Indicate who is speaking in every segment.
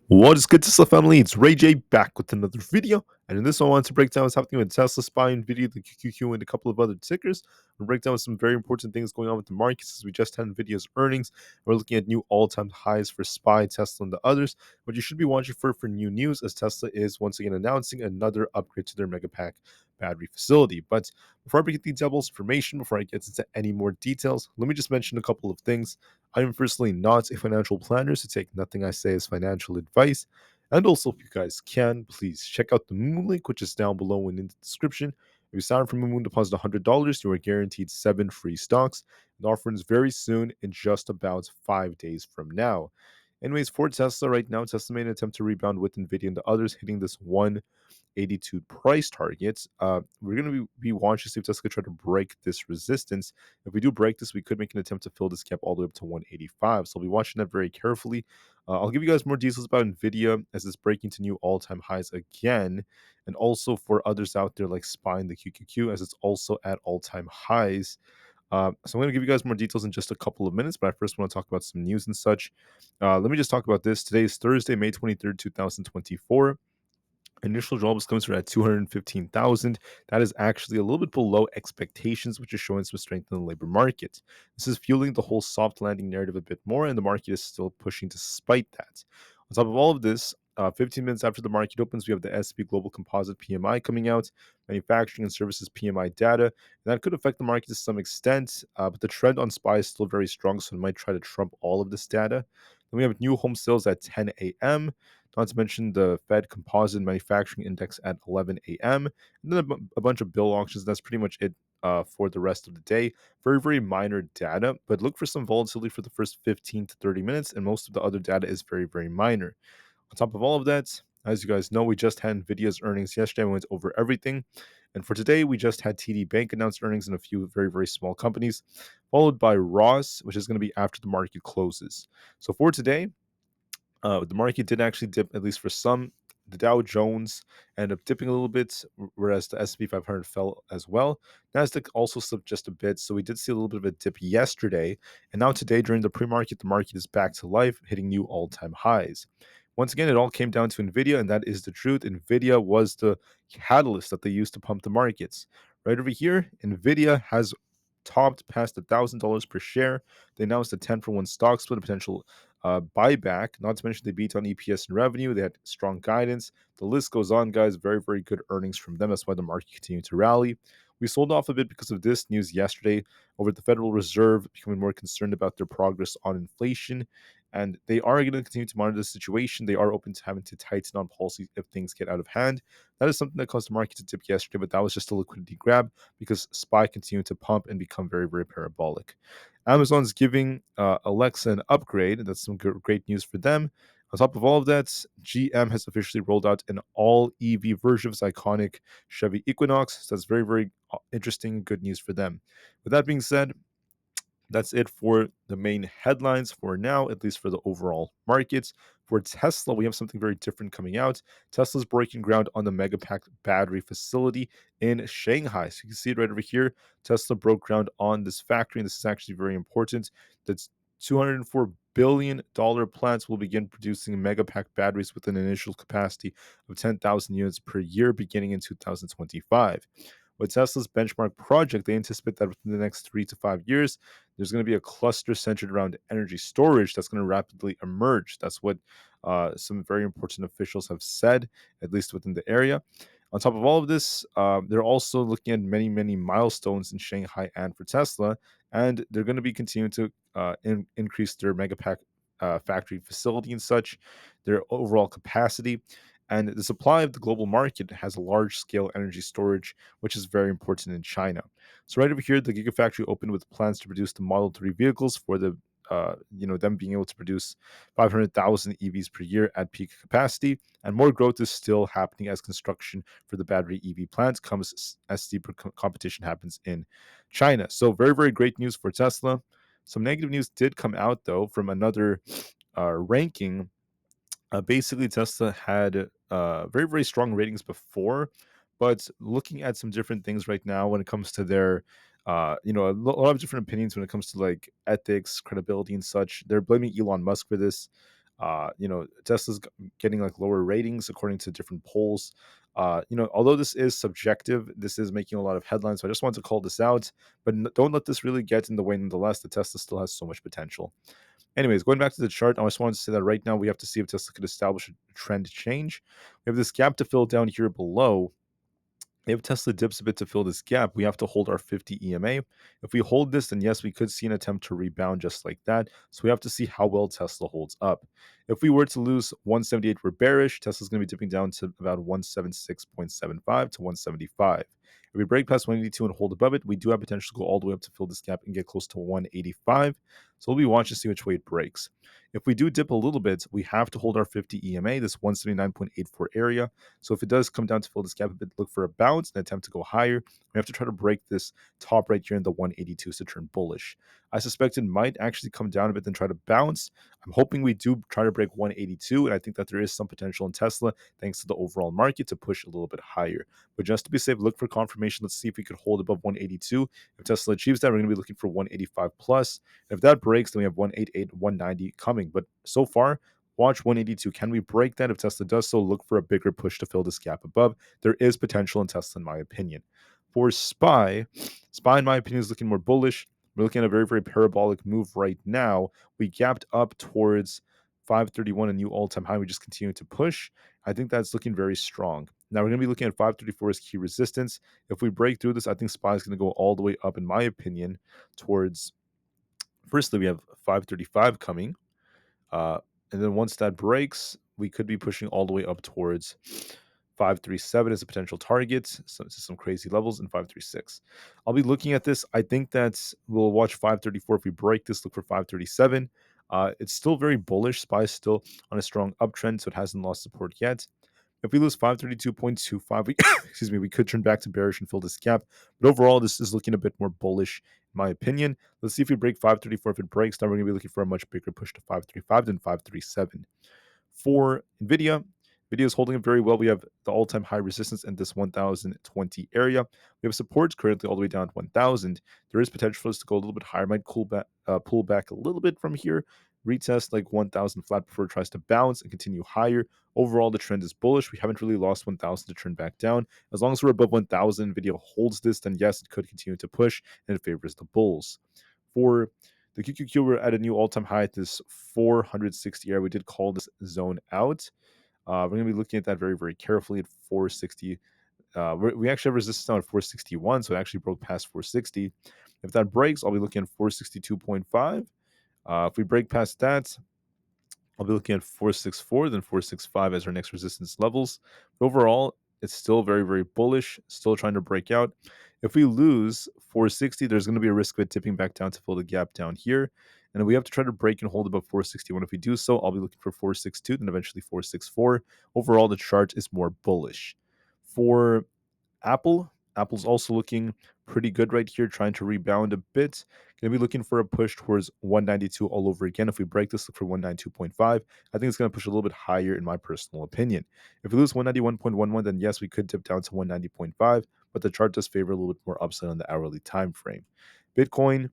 Speaker 1: What is good, Tesla family? It's Ray J back with another video. And in this one, I want to break down what's happening with Tesla, SPY, Nvidia, the QQQ, and a couple of other tickers. We'll break down some very important things going on with the markets as we just had Nvidia's earnings. We're looking at new all-time highs for SPY, Tesla, and the others. What you should be watching for new news as Tesla is once again announcing another upgrade to their Megapack battery facility. But before I begin the devil's information, before I get into any more details, let me just mention a couple of things. I am personally not a financial planner, so take nothing I say as financial advice. And also, if you guys can, please check out the Moon link, which is down below and in the description. If you sign up for Moon, deposit $100, you are guaranteed 7 free stocks. The offer ends very soon, in just about 5 days from now. Anyways, for Tesla right now, Tesla made an attempt to rebound with Nvidia and the others, hitting this 182 price targets. We're going to be watching to see if Tesla could try to break this resistance. If we do break this, we could make an attempt to fill this gap all the way up to 185. So I'll be watching that very carefully. I'll give you guys more details about Nvidia as it's breaking to new all-time highs again, and also for others out there like SPY and the QQQ as it's also at all-time highs. So I'm going to give you guys more details in just a couple of minutes, but I first want to talk about some news and such. Let me just talk about this. Today is Thursday, May 23rd, 2024. Initial jobs comes through at 215,000. That is actually a little bit below expectations, which is showing some strength in the labor market. This is fueling the whole soft landing narrative a bit more, and the market is still pushing despite that. On top of all of this, 15 minutes after the market opens, we have the S&P Global Composite PMI coming out, manufacturing and services PMI data, and that could affect the market to some extent, but the trend on SPY is still very strong, so it might try to trump all of this data. Then we have new home sales at 10 a.m., not to mention the Fed Composite Manufacturing Index at 11 a.m., and then a bunch of bill auctions. That's pretty much it for the rest of the day. Very, very minor data, but look for some volatility for the first 15 to 30 minutes, and most of the other data is very, very minor. On top of all of that, as you guys know, we just had Nvidia's earnings yesterday. We went over everything. And for today, we just had TD Bank announce earnings in a few very, very small companies, followed by Ross, which is going to be after the market closes. So for today, the market did actually dip, at least for some. The Dow Jones ended up dipping a little bit, whereas the S&P 500 fell as well. Nasdaq also slipped just a bit, so we did see a little bit of a dip yesterday. And now today, during the pre-market, the market is back to life, hitting new all-time highs. Once again, it all came down to Nvidia, and that is the truth. Nvidia was the catalyst that they used to pump the markets. Right over here, Nvidia has topped past $1,000 per share. They announced a 10-for-1 stock split, a potential buyback. Not to mention they beat on EPS and revenue. They had strong guidance. The list goes on, guys. Very, very good earnings from them. That's why the market continued to rally. We sold off a bit because of this news yesterday over the Federal Reserve becoming more concerned about their progress on inflation. And they are going to continue to monitor the situation. They are open to having to tighten on policy if things get out of hand. That is something that caused the market to dip yesterday, but that was just a liquidity grab because SPY continued to pump and become very, very parabolic. Amazon's giving Alexa an upgrade. That's some great news for them. On top of all of that, GM has officially rolled out an all EV version of its iconic Chevy Equinox. So that's very, very interesting, good news for them. With that being said, that's it for the main headlines for now, at least for the overall markets. For Tesla, we have something very different coming out. Tesla's breaking ground on the Megapack battery facility in Shanghai. So you can see it right over here. Tesla broke ground on this factory, and this is actually very important. That's $204 billion plants will begin producing Megapack batteries with an initial capacity of 10,000 units per year beginning in 2025. With Tesla's benchmark project, they anticipate that within the next 3 to 5 years, there's going to be a cluster centered around energy storage that's going to rapidly emerge. That's what some very important officials have said, at least within the area. On top of all of this, they're also looking at many, many milestones in Shanghai and for Tesla, and they're going to be continuing to increase their Megapack factory facility and such, their overall capacity. And the supply of the global market has a large scale energy storage, which is very important in China. So right over here, the Gigafactory opened with plans to produce the Model 3 vehicles for the them being able to produce 500,000 EVs per year at peak capacity, and more growth is still happening as construction for the battery EV plants comes as steeper competition happens in China. So very, very great news for Tesla. Some negative news did come out though from another ranking. Basically, Tesla had very, very strong ratings before, but looking at some different things right now when it comes to their, a lot of different opinions when it comes to like ethics, credibility, and such. They're blaming Elon Musk for this. Tesla's getting like lower ratings according to different polls. Although this is subjective, this is making a lot of headlines. So I just wanted to call this out, but don't let this really get in the way. Nonetheless, the Tesla still has so much potential. Anyways, going back to the chart, I just wanted to say that right now we have to see if Tesla could establish a trend change. We have this gap to fill down here below. If Tesla dips a bit to fill this gap, we have to hold our 50 EMA. If we hold this, then yes, we could see an attempt to rebound just like that. So we have to see how well Tesla holds up. If we were to lose 178, we're bearish. Tesla's going to be dipping down to about 176.75 to 175. If we break past 182 and hold above it, we do have potential to go all the way up to fill this gap and get close to 185. So we'll be watching to see which way it breaks. If we do dip a little bit, we have to hold our 50 EMA, this 179.84 area. So if it does come down to fill this gap a bit, look for a bounce and attempt to go higher. We have to try to break this top right here in the 182s to turn bullish. I suspect it might actually come down a bit and try to bounce. I'm hoping we do try to break 182, and I think that there is some potential in Tesla, thanks to the overall market, to push a little bit higher. But just to be safe, look for confirmation. Let's see if we could hold above 182. If Tesla achieves that, we're going to be looking for 185 plus. If that breaks, then we have 188, 190 coming. But so far, watch 182. Can we break that? If Tesla does so, look for a bigger push to fill this gap above. There is potential in Tesla, in my opinion. For SPY, in my opinion, is looking more bullish. We're looking at a very, very parabolic move right now. We gapped up towards 531, a new all-time high. We just continue to push. I think that's looking very strong. Now we're going to be looking at 534 as key resistance. If we break through this, I think SPY is going to go all the way up, in my opinion, towards. Firstly, we have 535 coming. And then once that breaks, we could be pushing all the way up towards 537 as a potential target. So it's some crazy levels in 536. I'll be looking at this. I think that we'll watch 534. If we break this, look for 537. It's still very bullish. SPY is still on a strong uptrend, so it hasn't lost support yet. If we lose 532.25, we could turn back to bearish and fill this gap. But overall, this is looking a bit more bullish, in my opinion. Let's see if we break 534. If it breaks, then we're going to be looking for a much bigger push to 535 than 537. For Nvidia, Nvidia is holding up very well. We have the all-time high resistance in this 1020 area. We have supports currently all the way down at 1000. There is potential for us to go a little bit higher. Might pull back a little bit from here, retest like 1000 flat before it tries to bounce and continue higher. Overall, the trend is bullish. We haven't really lost 1000 to turn back down. As long as we're above 1000, Nvidia holds this, then yes, it could continue to push, and it favors the bulls. For the QQQ, we're at a new all-time high at this 460 area. We did call this zone out. We're going to be looking at that very, very carefully at 460. We actually have resistance now at 461, so it actually broke past 460. If that breaks, I'll be looking at 462.5. If we break past that, I'll be looking at 464, then 465 as our next resistance levels. But overall, it's still very, very bullish, still trying to break out. If we lose 460, there's going to be a risk of it tipping back down to fill the gap down here. And we have to try to break and hold above 461. If we do so, I'll be looking for 462, then eventually 464. Overall, the chart is more bullish. For Apple's also looking pretty good right here, trying to rebound a bit. Going to be looking for a push towards 192 all over again. If we break this, look for 192.5. I think it's going to push a little bit higher, in my personal opinion. If we lose 191.11, then yes, we could dip down to 190.5, but the chart does favor a little bit more upside on the hourly time frame. Bitcoin,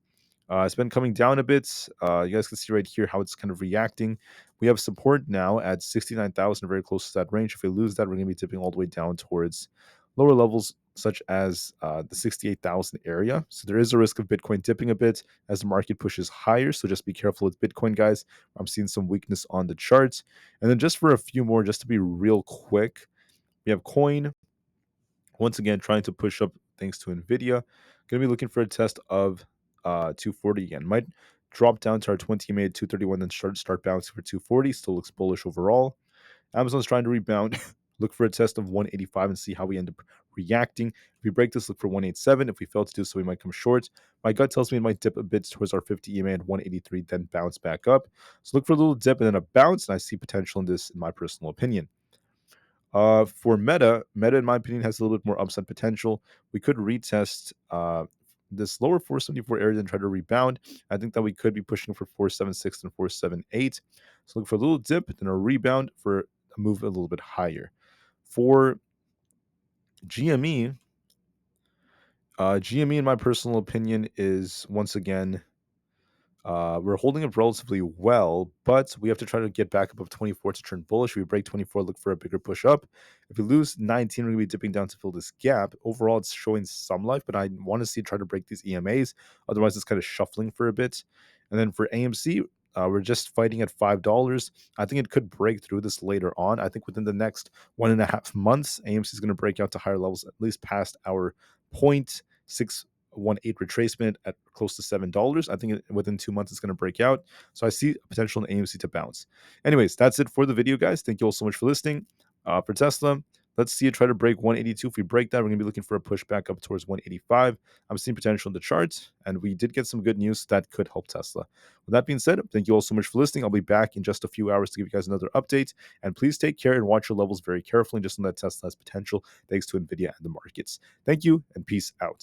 Speaker 1: it's been coming down a bit. You guys can see right here how it's kind of reacting. We have support now at 69,000, very close to that range. If we lose that, we're going to be dipping all the way down towards lower levels such as the 68,000 area. So there is a risk of Bitcoin dipping a bit as the market pushes higher. So just be careful with Bitcoin, guys. I'm seeing some weakness on the charts. And then just for a few more, just to be real quick, we have Coin. Once again, trying to push up thanks to Nvidia. Going to be looking for a test of 240 again. Might drop down to our 20 EMA at 231, then start bouncing for 240. Still looks bullish overall. Amazon's trying to rebound. Look for a test of 185 and see how we end up reacting. If we break this, look for 187. If we fail to do so, we might come short. My gut tells me it might dip a bit towards our 50 EMA at 183, then bounce back up. So look for a little dip and then a bounce, and I see potential in this, in my personal opinion. For Meta, in my opinion, has a little bit more upside potential. We could retest this lower 474 area and try to rebound. I think that we could be pushing for 476 and 478. So look for a little dip, then a rebound for a move a little bit higher. For GME, GME, in my personal opinion, is once again We're holding up relatively well, but we have to try to get back above 24 to turn bullish. If we break 24, look for a bigger push up. If we lose 19, we're going to be dipping down to fill this gap. Overall, it's showing some life, but I want to see try to break these EMAs. Otherwise, it's kind of shuffling for a bit. And then for AMC, we're just fighting at $5. I think it could break through this later on. I think within the next 1.5 months, AMC is going to break out to higher levels, at least past our 0.618 retracement at close to $7. I think within 2 months it's going to break out. So I see potential in AMC to bounce. Anyways, that's it for the video, guys. Thank you all so much for listening. For Tesla, let's see it try to break 182. If we break that, we're going to be looking for a push back up towards 185. I'm seeing potential in the charts, and we did get some good news that could help Tesla. With that being said, thank you all so much for listening. I'll be back in just a few hours to give you guys another update. And please take care and watch your levels very carefully. Just know that Tesla has potential thanks to Nvidia and the markets. Thank you, and peace out.